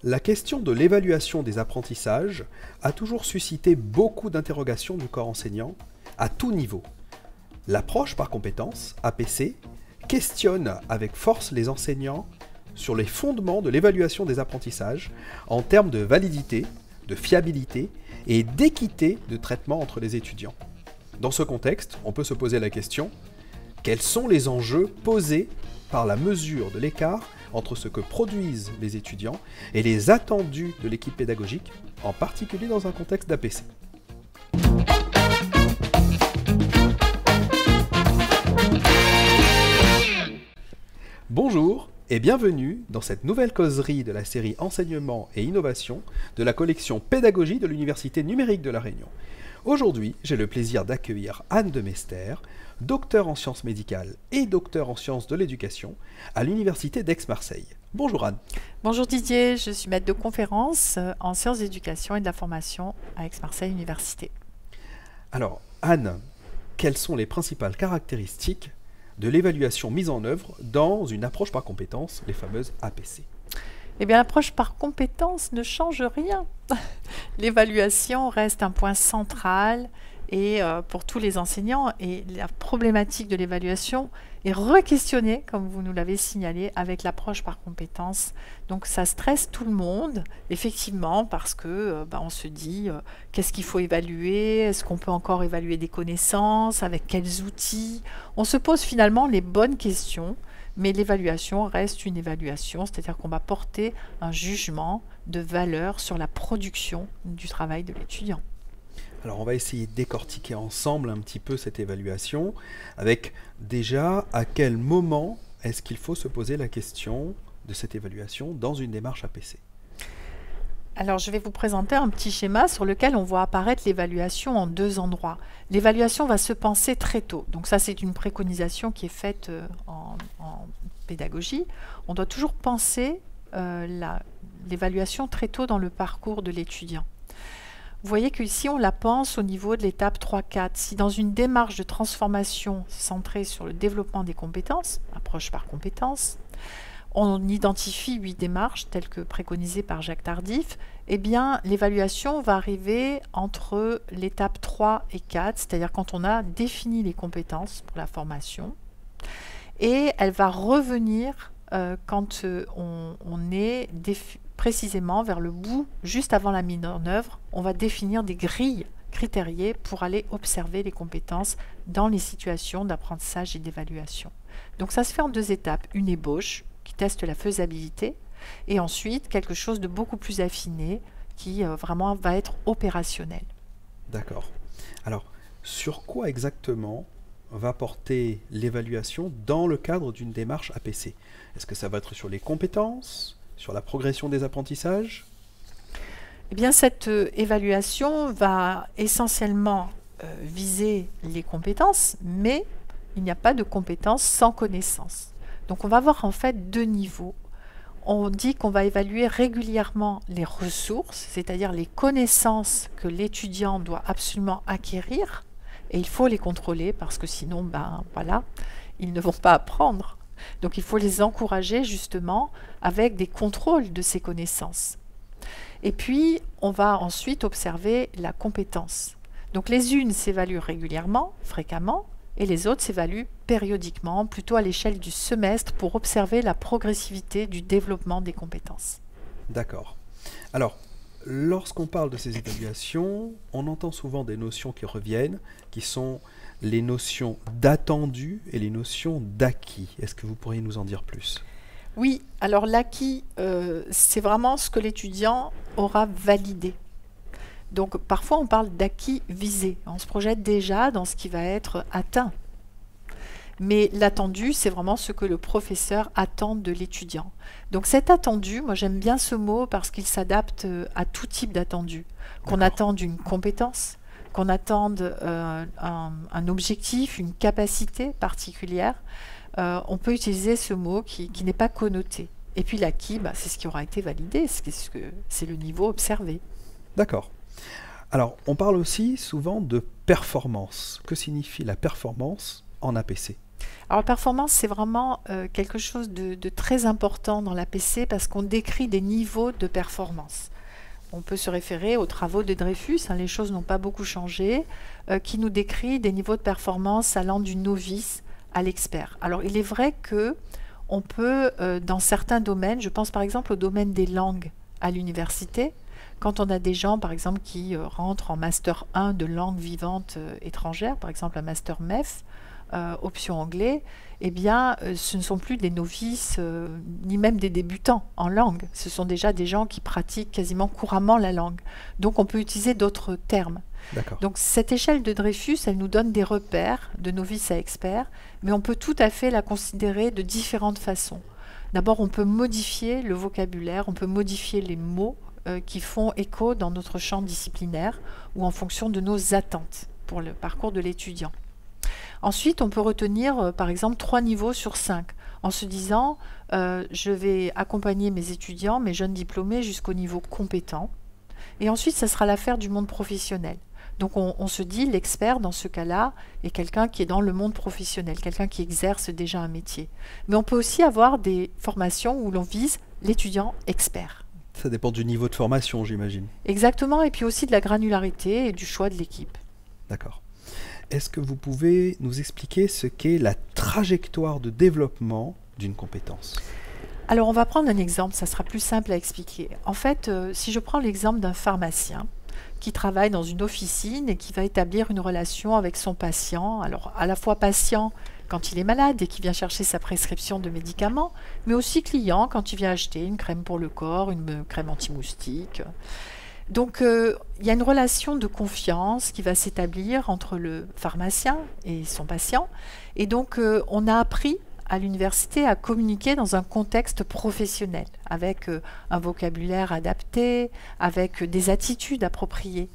La question de l'évaluation des apprentissages a toujours suscité beaucoup d'interrogations du corps enseignant à tout niveau. L'approche par compétences, APC, questionne avec force les enseignants sur les fondements de l'évaluation des apprentissages en termes de validité, de fiabilité et d'équité de traitement entre les étudiants. Dans ce contexte, on peut se poser la question: quels sont les enjeux posés par la mesure de l'écart entre ce que produisent les étudiants et les attendus de l'équipe pédagogique, en particulier dans un contexte d'APC? Bonjour et bienvenue dans cette nouvelle causerie de la série Enseignement et Innovation de la collection Pédagogie de l'Université numérique de La Réunion. Aujourd'hui, j'ai le plaisir d'accueillir Anne de Mester, docteur en sciences médicales et docteur en sciences de l'éducation à l'Université d'Aix-Marseille. Bonjour Anne. Bonjour Didier, je suis maître de conférence en sciences d'éducation et de la formation à Aix-Marseille Université. Alors Anne, quelles sont les principales caractéristiques de l'évaluation mise en œuvre dans une approche par compétences, les fameuses APC? Eh bien, l'approche par compétences ne change rien. L'évaluation reste un point central et pour tous les enseignants, et la problématique de l'évaluation est re-questionnée, comme vous nous l'avez signalé, avec l'approche par compétences. Donc ça stresse tout le monde, effectivement, parce que on se dit qu'est-ce qu'il faut évaluer, est-ce qu'on peut encore évaluer des connaissances, avec quels outils? On se pose finalement les bonnes questions, mais l'évaluation reste une évaluation, c'est-à-dire qu'on va porter un jugement de valeur sur la production du travail de l'étudiant. Alors on va essayer de décortiquer ensemble un petit peu cette évaluation, avec déjà à quel moment est-ce qu'il faut se poser la question de cette évaluation dans une démarche APC. Alors je vais vous présenter un petit schéma sur lequel on voit apparaître l'évaluation en deux endroits. L'évaluation va se penser très tôt, donc ça c'est une préconisation qui est faite en pédagogie. On doit toujours penser l'évaluation très tôt dans le parcours de l'étudiant. Vous voyez qu'ici, on la pense au niveau de l'étape 3-4. Si dans une démarche de transformation centrée sur le développement des compétences, approche par compétences, on identifie 8 démarches telles que préconisées par Jacques Tardif, eh bien, l'évaluation va arriver entre l'étape 3 et 4, c'est-à-dire quand on a défini les compétences pour la formation, et elle va revenir quand on est précisément vers le bout, juste avant la mise en œuvre, on va définir des grilles critériées pour aller observer les compétences dans les situations d'apprentissage et d'évaluation. Donc ça se fait en deux étapes, une ébauche qui teste la faisabilité et ensuite quelque chose de beaucoup plus affiné qui vraiment va être opérationnel. D'accord. Alors, sur quoi exactement va porter l'évaluation dans le cadre d'une démarche APC? Est-ce que ça va être sur les compétences, sur la progression des apprentissages? Eh bien, cette évaluation va essentiellement viser les compétences, mais il n'y a pas de compétences sans connaissances. Donc, on va avoir en fait deux niveaux. On dit qu'on va évaluer régulièrement les ressources, c'est-à-dire les connaissances que l'étudiant doit absolument acquérir, et il faut les contrôler parce que sinon, voilà, ils ne vont pas apprendre. Donc il faut les encourager justement avec des contrôles de ces connaissances. Et puis on va ensuite observer la compétence. Donc les unes s'évaluent régulièrement, fréquemment, et les autres s'évaluent périodiquement, plutôt à l'échelle du semestre pour observer la progressivité du développement des compétences. D'accord. Alors, lorsqu'on parle de ces évaluations, on entend souvent des notions qui reviennent, qui sont les notions d'attendu et les notions d'acquis. Est-ce que vous pourriez nous en dire plus? Oui, alors l'acquis, c'est vraiment ce que l'étudiant aura validé. Donc parfois on parle d'acquis visé. On se projette déjà dans ce qui va être atteint. Mais l'attendu, c'est vraiment ce que le professeur attend de l'étudiant. Donc cet attendu, moi j'aime bien ce mot parce qu'il s'adapte à tout type d'attendu. Qu'on attende une compétence, qu'on attende un objectif, une capacité particulière, on peut utiliser ce mot qui n'est pas connoté. Et puis l'acquis, c'est ce qui aura été validé, c'est le niveau observé. D'accord. Alors, on parle aussi souvent de performance. Que signifie la performance en APC? Alors, la performance, c'est vraiment quelque chose de très important dans l'APC parce qu'on décrit des niveaux de performance. On peut se référer aux travaux de Dreyfus, hein, les choses n'ont pas beaucoup changé, qui nous décrit des niveaux de performance allant du novice à l'expert. Alors, il est vrai que on peut, dans certains domaines, je pense par exemple au domaine des langues à l'université, quand on a des gens, par exemple, qui rentrent en Master 1 de langue vivante étrangère, par exemple un Master MEF, option anglais, eh bien, ce ne sont plus des novices, ni même des débutants en langue. Ce sont déjà des gens qui pratiquent quasiment couramment la langue. Donc, on peut utiliser d'autres termes. Donc, cette échelle de Dreyfus, elle nous donne des repères de novice à expert, mais on peut tout à fait la considérer de différentes façons. D'abord, on peut modifier le vocabulaire, on peut modifier les mots qui font écho dans notre champ disciplinaire ou en fonction de nos attentes pour le parcours de l'étudiant. Ensuite, on peut retenir par exemple 3 niveaux sur 5 en se disant je vais accompagner mes étudiants, mes jeunes diplômés jusqu'au niveau compétent et ensuite ça sera l'affaire du monde professionnel. Donc on se dit l'expert dans ce cas-là est quelqu'un qui est dans le monde professionnel, quelqu'un qui exerce déjà un métier. Mais on peut aussi avoir des formations où l'on vise l'étudiant expert. Ça dépend du niveau de formation, j'imagine. Exactement, et puis aussi de la granularité et du choix de l'équipe. D'accord. Est-ce que vous pouvez nous expliquer ce qu'est la trajectoire de développement d'une compétence? Alors, on va prendre un exemple, ça sera plus simple à expliquer. En fait, si je prends l'exemple d'un pharmacien qui travaille dans une officine et qui va établir une relation avec son patient, alors à la fois patient quand il est malade et qui vient chercher sa prescription de médicaments, mais aussi client quand il vient acheter une crème pour le corps, une crème anti-moustique. Donc, il y a une relation de confiance qui va s'établir entre le pharmacien et son patient. Et donc, on a appris à l'université à communiquer dans un contexte professionnel, avec un vocabulaire adapté, avec des attitudes appropriées.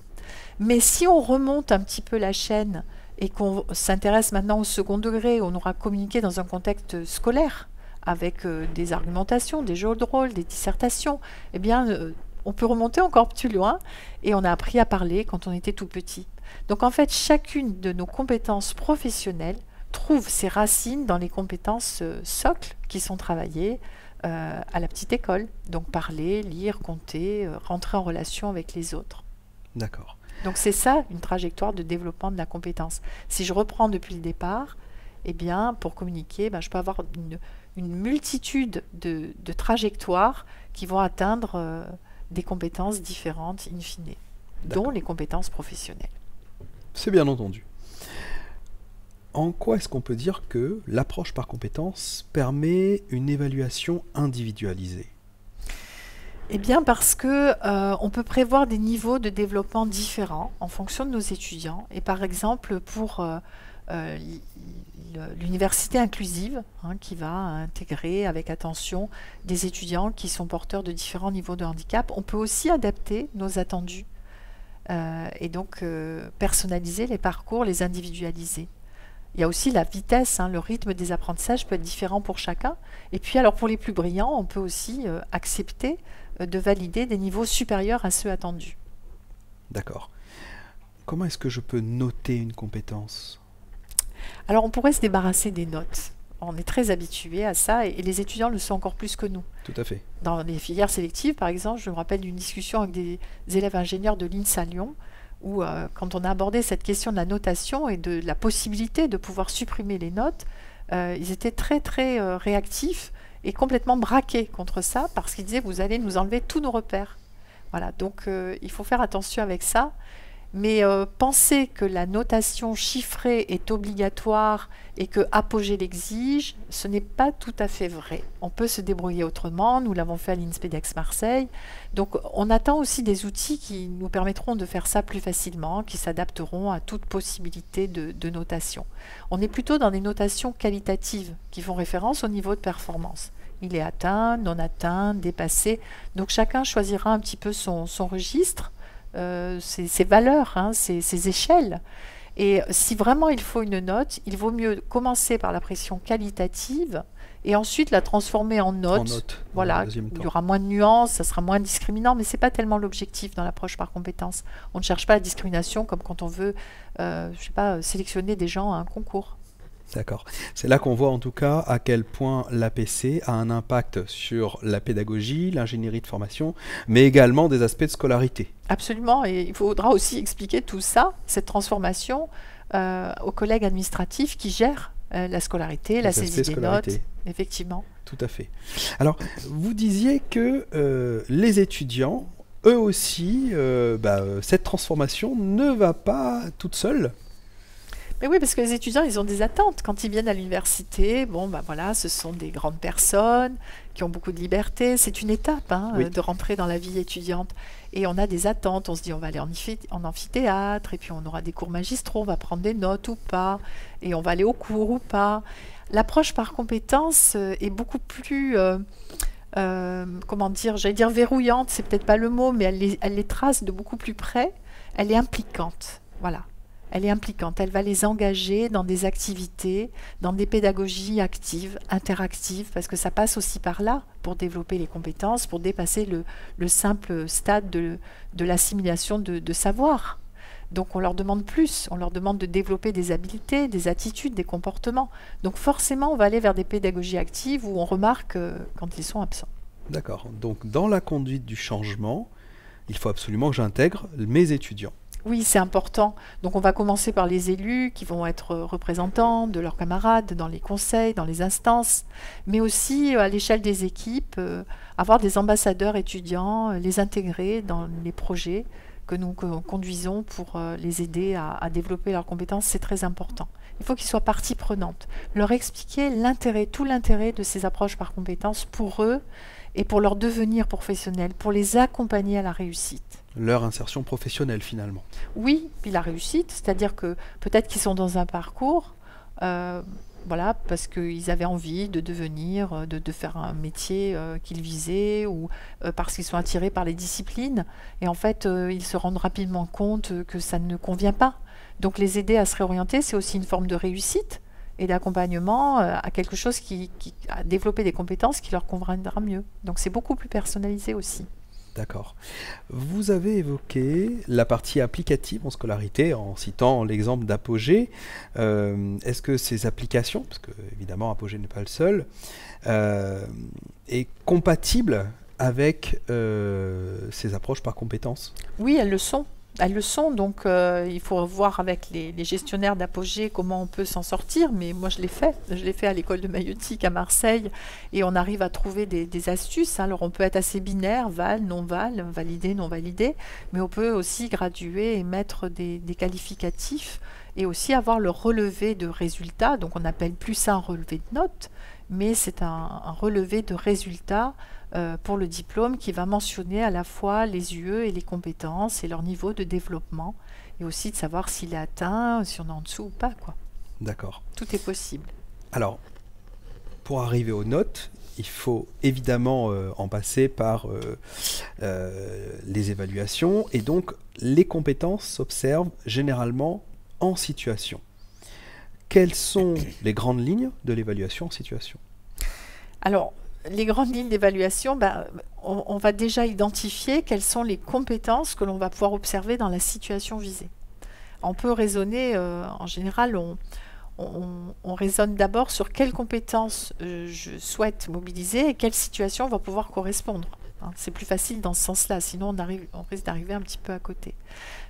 Mais si on remonte un petit peu la chaîne et qu'on s'intéresse maintenant au second degré, on aura communiqué dans un contexte scolaire, avec des argumentations, des jeux de rôle, des dissertations, eh bien, on peut remonter encore plus loin et on a appris à parler quand on était tout petit. Donc en fait, chacune de nos compétences professionnelles trouve ses racines dans les compétences socles qui sont travaillées à la petite école. Donc parler, lire, compter, rentrer en relation avec les autres. D'accord. Donc c'est ça une trajectoire de développement de la compétence. Si je reprends depuis le départ, eh bien pour communiquer, je peux avoir une multitude de trajectoires qui vont atteindre des compétences différentes in fine, dont les compétences professionnelles. C'est bien entendu. En quoi est-ce qu'on peut dire que l'approche par compétences permet une évaluation individualisée? Eh bien parce que on peut prévoir des niveaux de développement différents en fonction de nos étudiants. Et par exemple pour l'université inclusive, qui va intégrer avec attention des étudiants qui sont porteurs de différents niveaux de handicap, on peut aussi adapter nos attendus et donc personnaliser les parcours, les individualiser. Il y a aussi la vitesse, le rythme des apprentissages peut être différent pour chacun. Et puis alors pour les plus brillants, on peut aussi accepter de valider des niveaux supérieurs à ceux attendus. D'accord. Comment est-ce que je peux noter une compétence? Alors on pourrait se débarrasser des notes. On est très habitué à ça et les étudiants le sont encore plus que nous. Tout à fait. Dans les filières sélectives, par exemple, je me rappelle d'une discussion avec des élèves ingénieurs de l'INSA Lyon où quand on a abordé cette question de la notation et de la possibilité de pouvoir supprimer les notes, ils étaient très très réactifs et complètement braqués contre ça parce qu'ils disaient vous allez nous enlever tous nos repères. Voilà, donc il faut faire attention avec ça. Mais penser que la notation chiffrée est obligatoire et que Apogée l'exige, ce n'est pas tout à fait vrai. On peut se débrouiller autrement, nous l'avons fait à l'INSPEDEX Marseille. Donc on attend aussi des outils qui nous permettront de faire ça plus facilement, qui s'adapteront à toute possibilité de notation. On est plutôt dans des notations qualitatives qui font référence au niveau de performance. Il est atteint, non atteint, dépassé. Donc chacun choisira un petit peu son registre. Ses valeurs, ses échelles. Et si vraiment il faut une note, il vaut mieux commencer par la pression qualitative et ensuite la transformer en note. Voilà, il y aura moins de nuances, ça sera moins discriminant, mais ce n'est pas tellement l'objectif dans l'approche par compétence. On ne cherche pas la discrimination comme quand on veut sélectionner des gens à un concours. D'accord. C'est là qu'on voit en tout cas à quel point l'APC a un impact sur la pédagogie, l'ingénierie de formation, mais également des aspects de scolarité. Absolument, et il faudra aussi expliquer tout ça, cette transformation, aux collègues administratifs qui gèrent la scolarité, la Les aspects saisie des notes, scolarité. effectivement. Tout à fait. Alors, vous disiez que les étudiants, eux aussi, cette transformation ne va pas toute seule. Mais oui, parce que les étudiants, ils ont des attentes. Quand ils viennent à l'université, bon, bah voilà, ce sont des grandes personnes qui ont beaucoup de liberté. C'est une étape hein, Oui. de rentrer dans la vie étudiante. Et on a des attentes. On se dit, on va aller en amphithéâtre, et puis on aura des cours magistraux, on va prendre des notes ou pas, et on va aller au cours ou pas. L'approche par compétences est beaucoup plus, comment dire, j'allais dire verrouillante, c'est peut-être pas le mot, mais elle les trace de beaucoup plus près. Elle est impliquante. Voilà. Elle est impliquante, elle va les engager dans des activités, dans des pédagogies actives, interactives, parce que ça passe aussi par là pour développer les compétences, pour dépasser le simple stade de l'assimilation de savoir. Donc on leur demande plus, on leur demande de développer des habiletés, des attitudes, des comportements. Donc forcément, on va aller vers des pédagogies actives où on remarque quand ils sont absents. D'accord. Donc, dans la conduite du changement, il faut absolument que j'intègre mes étudiants. Oui, c'est important. Donc on va commencer par les élus qui vont être représentants de leurs camarades dans les conseils, dans les instances, mais aussi à l'échelle des équipes, avoir des ambassadeurs étudiants, les intégrer dans les projets que nous conduisons pour les aider à développer leurs compétences, c'est très important. Il faut qu'ils soient partie prenante, leur expliquer l'intérêt, tout l'intérêt de ces approches par compétences pour eux et pour leur devenir professionnel, pour les accompagner à la réussite. Leur insertion professionnelle, finalement. Oui, puis la réussite, c'est-à-dire que peut-être qu'ils sont dans un parcours, voilà, parce qu'ils avaient envie de devenir, de faire un métier qu'ils visaient, ou parce qu'ils sont attirés par les disciplines, et en fait, ils se rendent rapidement compte que ça ne convient pas. Donc les aider à se réorienter, c'est aussi une forme de réussite et d'accompagnement à quelque chose à développer des compétences qui leur conviendra mieux. Donc c'est beaucoup plus personnalisé aussi. D'accord. Vous avez évoqué la partie applicative en scolarité en citant l'exemple d'Apogée. Est-ce que ces applications, parce que évidemment Apogée n'est pas le seul, est compatible avec ces approches par compétences? Oui, elles le sont. Elles le sont, donc il faut voir avec les gestionnaires d'Apogée comment on peut s'en sortir, mais moi je l'ai fait. Je l'ai fait à l'école de maïeutique à Marseille, et on arrive à trouver des astuces. Alors on peut être assez binaire, val, non val, validé, non validé, mais on peut aussi graduer et mettre des qualificatifs, et aussi avoir le relevé de résultats. Donc on appelle plus ça un relevé de notes, mais c'est un relevé de résultats pour le diplôme qui va mentionner à la fois les UE et les compétences et leur niveau de développement, et aussi de savoir s'il est atteint, si on est en dessous ou pas, quoi. D'accord. Tout est possible. Alors, pour arriver aux notes, il faut évidemment en passer par les évaluations, et donc les compétences s'observent généralement en situation. Quelles sont les grandes lignes de l'évaluation en situation? Alors, les grandes lignes d'évaluation, on va déjà identifier quelles sont les compétences que l'on va pouvoir observer dans la situation visée. On peut raisonner, en général, on raisonne d'abord sur quelles compétences je souhaite mobiliser et quelle situation va pouvoir correspondre. Hein, c'est plus facile dans ce sens-là, sinon on risque d'arriver un petit peu à côté.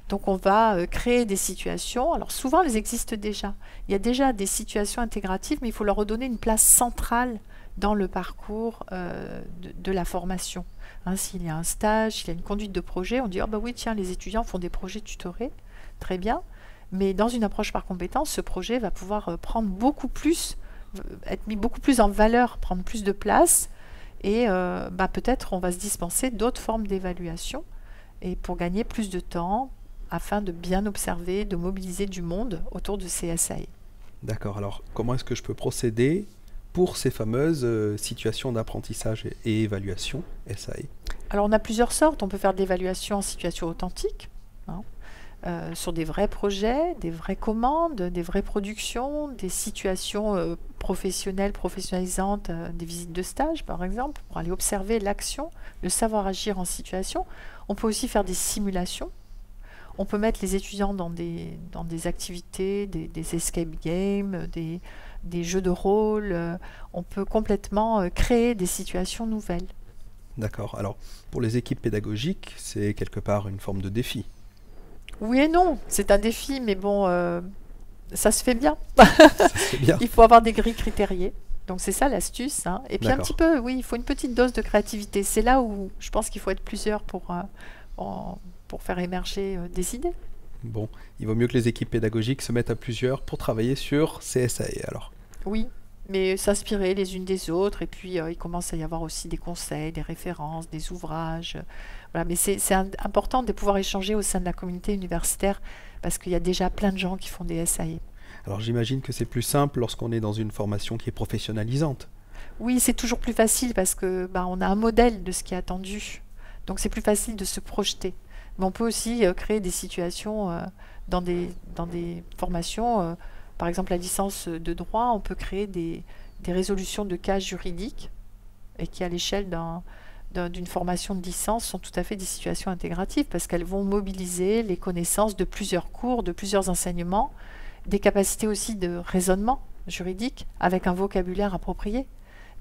Donc on va créer des situations. Alors souvent, elles existent déjà. Il y a déjà des situations intégratives, mais il faut leur redonner une place centrale dans le parcours de la formation. Hein, s'il y a un stage, s'il y a une conduite de projet, on dit « Ah bah oui, tiens, les étudiants font des projets tutorés. » Très bien. Mais dans une approche par compétence, ce projet va pouvoir prendre beaucoup plus, être mis beaucoup plus en valeur, prendre plus de place, et peut-être on va se dispenser d'autres formes d'évaluation, et pour gagner plus de temps, afin de bien observer, de mobiliser du monde autour de ces SAE. D'accord. Alors, comment est-ce que je peux procéder pour ces fameuses situations d'apprentissage et évaluation SAE? Alors, on a plusieurs sortes. On peut faire de l'évaluation en situation authentique, hein, sur des vrais projets, des vraies commandes, des vraies productions, des situations professionnelles, professionnalisantes, des visites de stage, par exemple, pour aller observer l'action, le savoir agir en situation. On peut aussi faire des simulations. On peut mettre les étudiants dans des activités, des escape games, des jeux de rôle, on peut complètement créer des situations nouvelles. D'accord. Alors, pour les équipes pédagogiques, c'est quelque part une forme de défi. Oui et non, c'est un défi, mais bon, ça se fait bien. Ça, c'est bien. Il faut avoir des grilles critériées. Donc c'est ça l'astuce, hein. Et puis un D'accord. petit peu, oui, il faut une petite dose de créativité. C'est là où je pense qu'il faut être plusieurs pour faire émerger des idées. Bon, il vaut mieux que les équipes pédagogiques se mettent à plusieurs pour travailler sur CSAE, alors. Oui, mais s'inspirer les unes des autres. Et puis il commence à y avoir aussi des conseils, des références, des ouvrages. Voilà, mais c'est important de pouvoir échanger au sein de la communauté universitaire parce qu'il y a déjà plein de gens qui font des SAE. Alors j'imagine que c'est plus simple lorsqu'on est dans une formation qui est professionnalisante. Oui, c'est toujours plus facile parce que on a un modèle de ce qui est attendu. Donc c'est plus facile de se projeter. Mais on peut aussi créer des situations dans des formations. Par exemple, la licence de droit, on peut créer des résolutions de cas juridiques et qui, à l'échelle d'une formation de licence, sont tout à fait des situations intégratives parce qu'elles vont mobiliser les connaissances de plusieurs cours, de plusieurs enseignements, des capacités aussi de raisonnement juridique avec un vocabulaire approprié.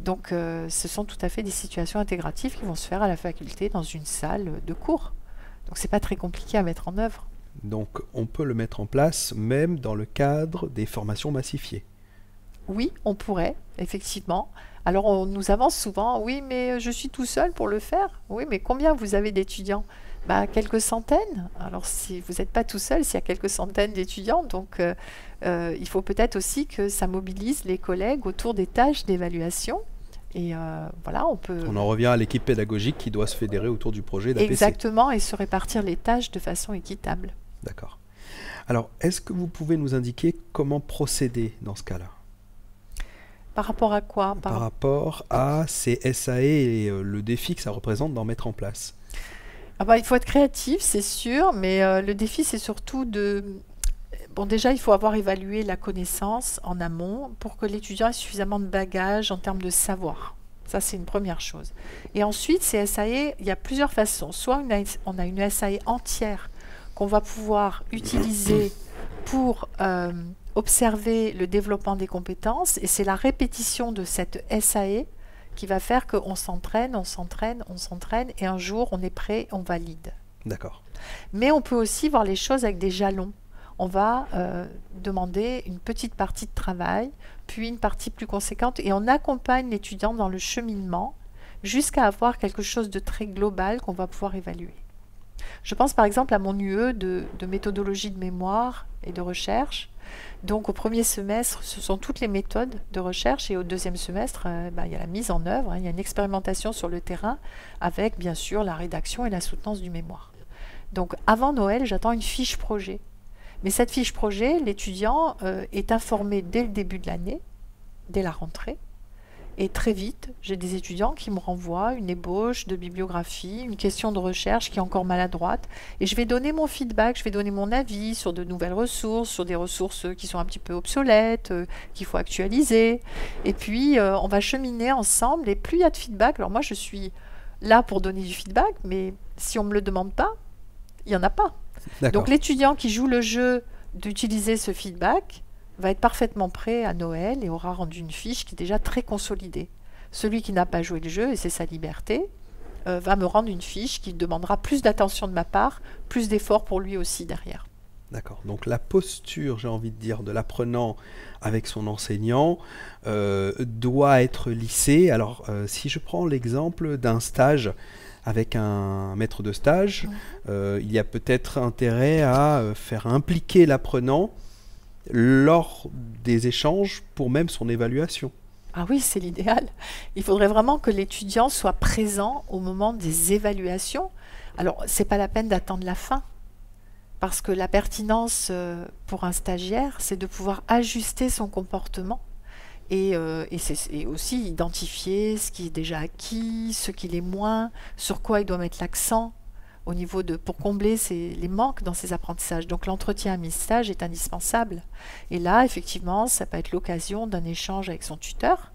Donc ce sont tout à fait des situations intégratives qui vont se faire à la faculté dans une salle de cours. Donc c'est pas très compliqué à mettre en œuvre. Donc on peut le mettre en place même dans le cadre des formations massifiées. Oui, on pourrait, effectivement. Alors on nous avance souvent, oui, mais je suis tout seul pour le faire. Oui, mais combien vous avez d'étudiants? Quelques centaines. Alors si vous n'êtes pas tout seul, s'il y a quelques centaines d'étudiants, donc il faut peut-être aussi que ça mobilise les collègues autour des tâches d'évaluation. Et voilà, on peut... On en revient à l'équipe pédagogique qui doit se fédérer autour du projet d'APC. Exactement, et se répartir les tâches de façon équitable. D'accord. Alors, est-ce que vous pouvez nous indiquer comment procéder dans ce cas-là? Par rapport à quoi? Par rapport à ces SAE et le défi que ça représente d'en mettre en place. Il faut être créatif, c'est sûr, mais le défi, c'est surtout de... Bon, déjà, il faut avoir évalué la connaissance en amont pour que l'étudiant ait suffisamment de bagages en termes de savoir. Ça, c'est une première chose. Et ensuite, ces SAE, il y a plusieurs façons. Soit on a une SAE entière qu'on va pouvoir utiliser pour observer le développement des compétences, et c'est la répétition de cette SAE qui va faire qu'on s'entraîne, on s'entraîne, on s'entraîne, et un jour, on est prêt, on valide. D'accord. Mais on peut aussi voir les choses avec des jalons. On va demander une petite partie de travail, puis une partie plus conséquente, et on accompagne l'étudiant dans le cheminement jusqu'à avoir quelque chose de très global qu'on va pouvoir évaluer. Je pense par exemple à mon UE de méthodologie de mémoire et de recherche. Donc au premier semestre, ce sont toutes les méthodes de recherche, et au deuxième semestre, il y a la mise en œuvre, il y a une expérimentation sur le terrain avec bien sûr la rédaction et la soutenance du mémoire. Donc avant Noël, j'attends une fiche projet. Mais cette fiche projet, l'étudiant est informé dès le début de l'année, dès la rentrée. Et très vite, j'ai des étudiants qui me renvoient une ébauche de bibliographie, une question de recherche qui est encore maladroite. Et je vais donner mon feedback, je vais donner mon avis sur de nouvelles ressources, sur des ressources qui sont un petit peu obsolètes, qu'il faut actualiser. Et puis, on va cheminer ensemble. Et plus il y a de feedback, alors moi, je suis là pour donner du feedback, mais si on ne me le demande pas, il n'y en a pas. Donc l'étudiant qui joue le jeu d'utiliser ce feedback va être parfaitement prêt à Noël et aura rendu une fiche qui est déjà très consolidée. Celui qui n'a pas joué le jeu, et c'est sa liberté, va me rendre une fiche qui demandera plus d'attention de ma part, plus d'efforts pour lui aussi derrière. D'accord. Donc la posture, j'ai envie de dire, de l'apprenant avec son enseignant doit être lissée. Alors si je prends l'exemple d'un stage avec un maître de stage, il y a peut-être intérêt à faire impliquer l'apprenant lors des échanges pour même son évaluation. Ah oui, c'est l'idéal. Il faudrait vraiment que l'étudiant soit présent au moment des évaluations. Alors, c'est pas la peine d'attendre la fin, parce que la pertinence pour un stagiaire, c'est de pouvoir ajuster son comportement et aussi identifier ce qui est déjà acquis, ce qui l'est moins, sur quoi il doit mettre l'accent au niveau pour combler les manques dans ses apprentissages. Donc l'entretien à mi-stage est indispensable. Et là, effectivement, ça peut être l'occasion d'un échange avec son tuteur,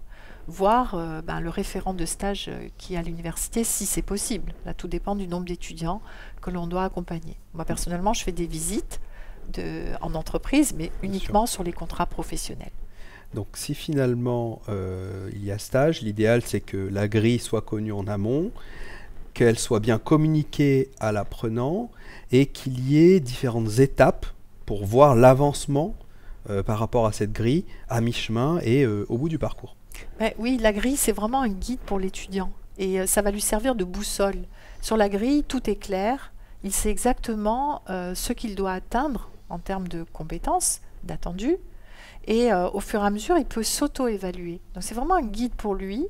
voire le référent de stage qui est à l'université, si c'est possible. Là, tout dépend du nombre d'étudiants que l'on doit accompagner. Moi, personnellement, je fais des visites en entreprise, mais uniquement sur les contrats professionnels. Donc si finalement il y a stage, l'idéal c'est que la grille soit connue en amont, qu'elle soit bien communiquée à l'apprenant et qu'il y ait différentes étapes pour voir l'avancement par rapport à cette grille à mi-chemin et au bout du parcours. Oui, la grille, c'est vraiment un guide pour l'étudiant et ça va lui servir de boussole. Sur la grille, tout est clair. Il sait exactement ce qu'il doit atteindre en termes de compétences, d'attendus. Et au fur et à mesure, il peut s'auto-évaluer. Donc c'est vraiment un guide pour lui.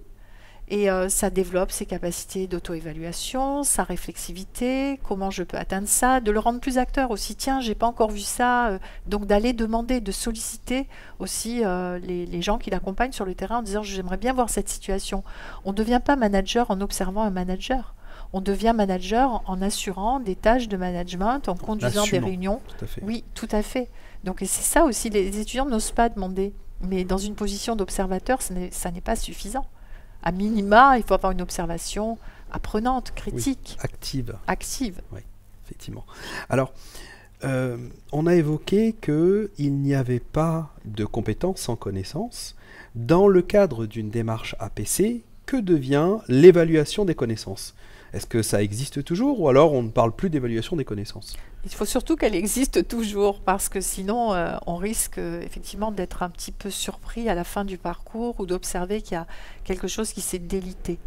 Et ça développe ses capacités d'auto-évaluation, sa réflexivité, comment je peux atteindre ça, de le rendre plus acteur aussi. Tiens, j'ai pas encore vu ça. Donc d'aller demander, de solliciter aussi les gens qui l'accompagnent sur le terrain en disant j'aimerais bien voir cette situation. On ne devient pas manager en observant un manager. On devient manager en assurant des tâches de management, en conduisant des réunions. Tout à fait. Oui, tout à fait. Donc c'est ça aussi, les étudiants n'osent pas demander. Mais dans une position d'observateur, ça n'est pas suffisant. À minima, il faut avoir une observation apprenante, critique. Oui, active. Oui, effectivement. Alors, on a évoqué qu'il n'y avait pas de compétences sans connaissances. Dans le cadre d'une démarche APC, que devient l'évaluation des connaissances ? Est-ce que ça existe toujours ou alors on ne parle plus d'évaluation des connaissances ? Il faut surtout qu'elle existe toujours parce que sinon on risque effectivement d'être un petit peu surpris à la fin du parcours ou d'observer qu'il y a quelque chose qui s'est délité.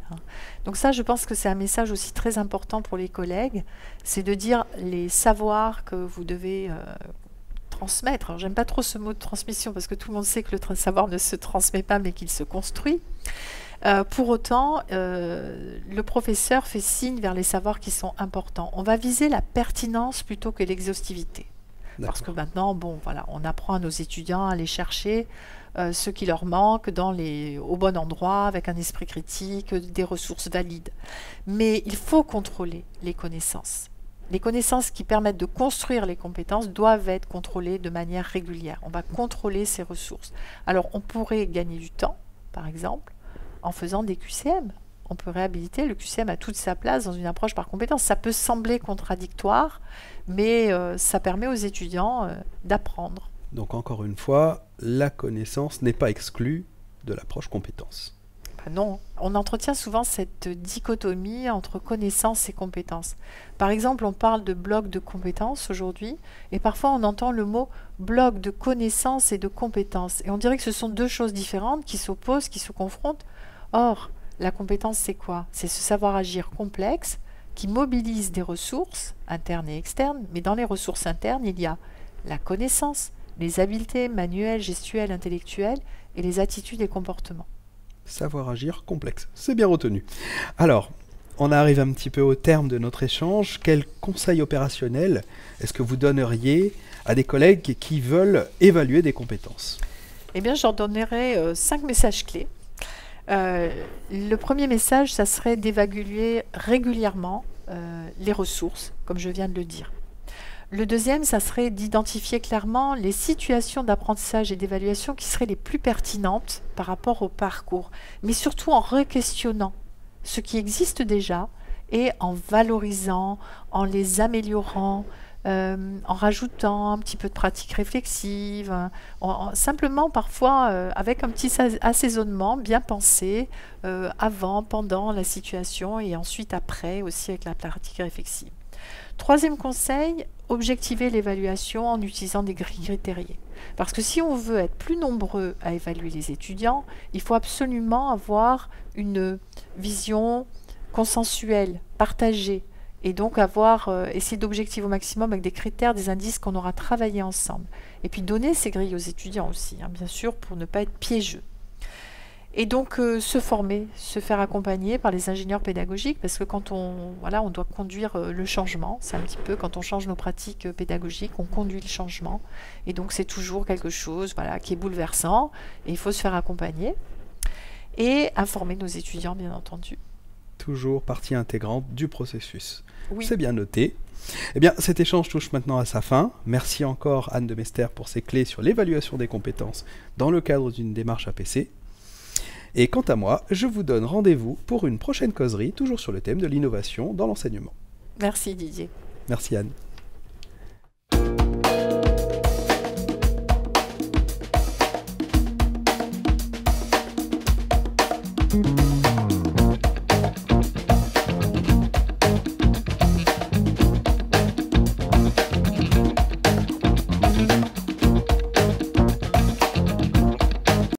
Donc ça, je pense que c'est un message aussi très important pour les collègues, c'est de dire les savoirs que vous devez transmettre. Alors, j'aime pas trop ce mot de transmission parce que tout le monde sait que le savoir ne se transmet pas mais qu'il se construit. Pour autant, le professeur fait signe vers les savoirs qui sont importants. On va viser la pertinence plutôt que l'exhaustivité. Parce que maintenant, bon, voilà, on apprend à nos étudiants à aller chercher ce qui leur manque au bon endroit, avec un esprit critique, des ressources valides. Mais il faut contrôler les connaissances. Les connaissances qui permettent de construire les compétences doivent être contrôlées de manière régulière. On va contrôler ces ressources. Alors, on pourrait gagner du temps, par exemple, en faisant des QCM. On peut réhabiliter, le QCM a toute sa place dans une approche par compétence. Ça peut sembler contradictoire, mais ça permet aux étudiants d'apprendre. Donc encore une fois, la connaissance n'est pas exclue de l'approche compétence. Non, on entretient souvent cette dichotomie entre connaissances et compétences. Par exemple, on parle de bloc de compétences aujourd'hui, et parfois on entend le mot bloc de connaissances et de compétences. Et on dirait que ce sont deux choses différentes qui s'opposent, qui se confrontent. Or, la compétence, c'est quoi? C'est ce savoir-agir complexe qui mobilise des ressources internes et externes, mais dans les ressources internes, il y a la connaissance, les habiletés manuelles, gestuelles, intellectuelles et les attitudes et comportements. Savoir-agir complexe, c'est bien retenu. Alors, on arrive un petit peu au terme de notre échange. Quel conseil opérationnel est-ce que vous donneriez à des collègues qui veulent évaluer des compétences? Eh bien, j'en donnerai 5 messages clés. Le premier message, ça serait d'évaluer régulièrement les ressources, comme je viens de le dire. Le deuxième, ça serait d'identifier clairement les situations d'apprentissage et d'évaluation qui seraient les plus pertinentes par rapport au parcours, mais surtout en re-questionnant ce qui existe déjà et en valorisant, en les améliorant, en rajoutant un petit peu de pratique réflexive, simplement parfois avec un petit assaisonnement bien pensé avant, pendant la situation et ensuite après aussi avec la pratique réflexive. Troisième conseil, objectiver l'évaluation en utilisant des grilles critériées. Parce que si on veut être plus nombreux à évaluer les étudiants, il faut absolument avoir une vision consensuelle, partagée, et donc essayer d'objectiver au maximum avec des critères, des indices qu'on aura travaillé ensemble. Et puis donner ces grilles aux étudiants aussi, bien sûr, pour ne pas être piégeux. Et donc se former, se faire accompagner par les ingénieurs pédagogiques, parce que quand on doit conduire le changement, c'est un petit peu quand on change nos pratiques pédagogiques, on conduit le changement. Et donc c'est toujours quelque chose qui est bouleversant, et il faut se faire accompagner. Et informer nos étudiants, bien entendu. Toujours partie intégrante du processus. Oui. C'est bien noté. Eh bien, cet échange touche maintenant à sa fin. Merci encore Anne de Mester pour ces clés sur l'évaluation des compétences dans le cadre d'une démarche APC. Et quant à moi, je vous donne rendez-vous pour une prochaine causerie, toujours sur le thème de l'innovation dans l'enseignement. Merci Didier. Merci Anne. Merci.